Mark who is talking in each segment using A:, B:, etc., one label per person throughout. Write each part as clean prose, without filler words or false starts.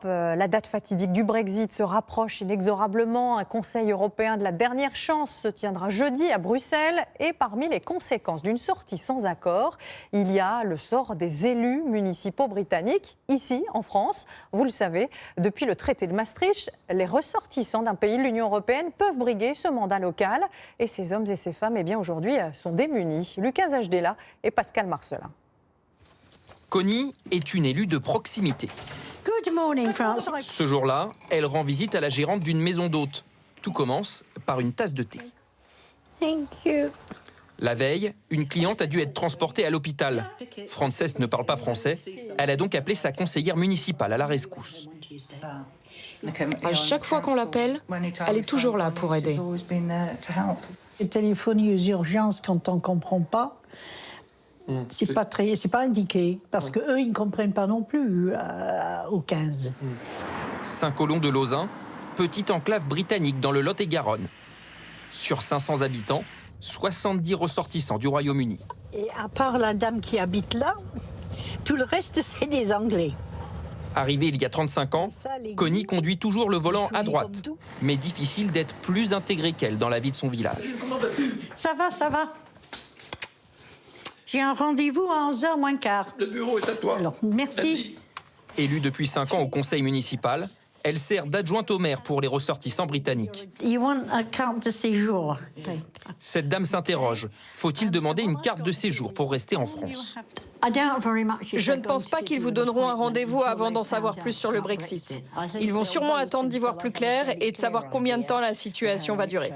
A: La date fatidique du Brexit se rapproche inexorablement. Un Conseil européen de la dernière chance se tiendra jeudi à Bruxelles. Et parmi les conséquences d'une sortie sans accord, il y a le sort des élus municipaux britanniques, ici en France. Vous le savez, depuis le traité de Maastricht, les ressortissants d'un pays de l'Union européenne peuvent briguer ce mandat local. Et ces hommes et ces femmes, aujourd'hui, sont démunis. Lucas Ajdela et Pascal Marcelin.
B: Connie est une élue de proximité.
C: Good morning, France.
B: Ce jour-là, elle rend visite à la gérante d'une maison d'hôtes. Tout commence par une tasse de thé.
C: Thank you.
B: La veille, une cliente a dû être transportée à l'hôpital. Frances ne parle pas français. Elle a donc appelé sa conseillère municipale à la rescousse.
D: À chaque fois qu'on l'appelle, elle est toujours là pour aider.
C: Téléphoner aux urgences quand on ne comprend pas, c'est pas indiqué, parce qu'eux, ils ne comprennent pas non plus au 15.
B: Saint-Colomb de Lauzun, petite enclave britannique dans le Lot-et-Garonne. Sur 500 habitants, 70 ressortissants du Royaume-Uni.
C: Et à part la dame qui habite là, tout le reste, c'est des Anglais.
B: Arrivée il y a 35 ans, Connie conduit toujours le volant à droite. Mais difficile d'être plus intégrée qu'elle dans la vie de son village.
C: Ça va, ça va. J'ai un rendez-vous à 11h moins quart.
E: Le bureau est à toi.
C: Alors, merci.
B: Élue depuis 5 ans au conseil municipal, elle sert d'adjointe au maire pour les ressortissants britanniques.
C: You want a carte de séjour?
B: Cette dame s'interroge. Faut-il demander une carte de séjour pour rester en France?
D: Je ne pense pas qu'ils vous donneront un rendez-vous avant d'en savoir plus sur le Brexit. Ils vont sûrement attendre d'y voir plus clair et de savoir combien de temps la situation va durer.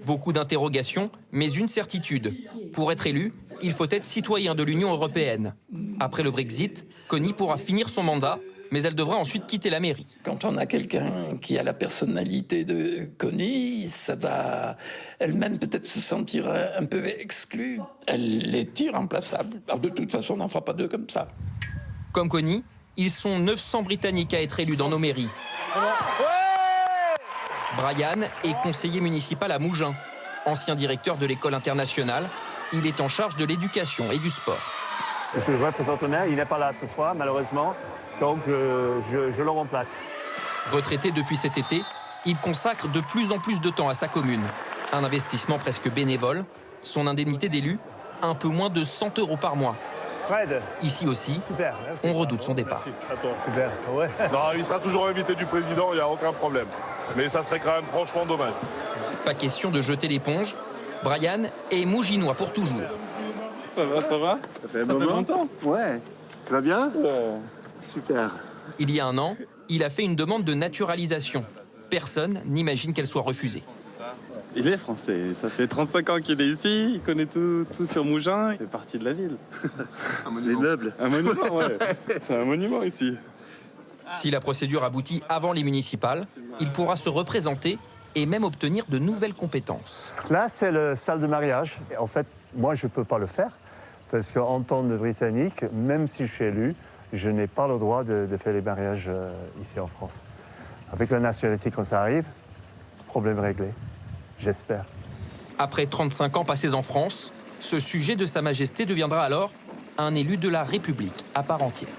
B: Beaucoup d'interrogations, mais une certitude. Pour être élu, il faut être citoyen de l'Union européenne. Après le Brexit, Connie pourra finir son mandat, mais elle devra ensuite quitter la mairie.
E: Quand on a quelqu'un qui a la personnalité de Connie, ça va elle-même peut-être se sentir un peu exclue. Elle est irremplaçable. Alors de toute façon, on n'en fera pas deux comme ça.
B: Comme Connie, ils sont 900 Britanniques à être élus dans nos mairies. Brian est conseiller municipal à Mougins. Ancien directeur de l'école internationale, il est en charge de l'éducation et du sport.
F: Je suis le représentant maire, il n'est pas là ce soir malheureusement, donc je le remplace.
B: Retraité depuis cet été, il consacre de plus en plus de temps à sa commune. Un investissement presque bénévole, son indemnité d'élu, un peu moins de 100 € par mois.
F: Fred.
B: Ici aussi,
F: Super,
B: on redoute son départ.
F: Merci. À toi. Super, ouais.
G: Non, il sera toujours invité du président, il n'y a aucun problème. Mais ça serait quand même franchement dommage.
B: Pas question de jeter l'éponge. Brian est mouginois pour toujours.
G: Ça va, ça va?
H: Ça fait longtemps. Ouais. Tu vas bien? Super.
B: Il y a un an, il a fait une demande de naturalisation. Personne n'imagine qu'elle soit refusée.
H: Il est français. Ça fait 35 ans qu'il est ici. Il connaît tout sur Mougins. Il fait partie de la ville. Les meubles. Un monument, ouais. C'est un monument ici.
B: Si la procédure aboutit avant les municipales, il pourra se représenter et même obtenir de nouvelles compétences.
F: Là, c'est la salle de mariage. En fait, moi, je ne peux pas le faire parce qu'en tant que Britannique, même si je suis élu, je n'ai pas le droit de faire les mariages ici en France. Avec la nationalité, quand ça arrive, problème réglé. J'espère.
B: Après 35 ans passés en France, ce sujet de Sa Majesté deviendra alors un élu de la République à part entière.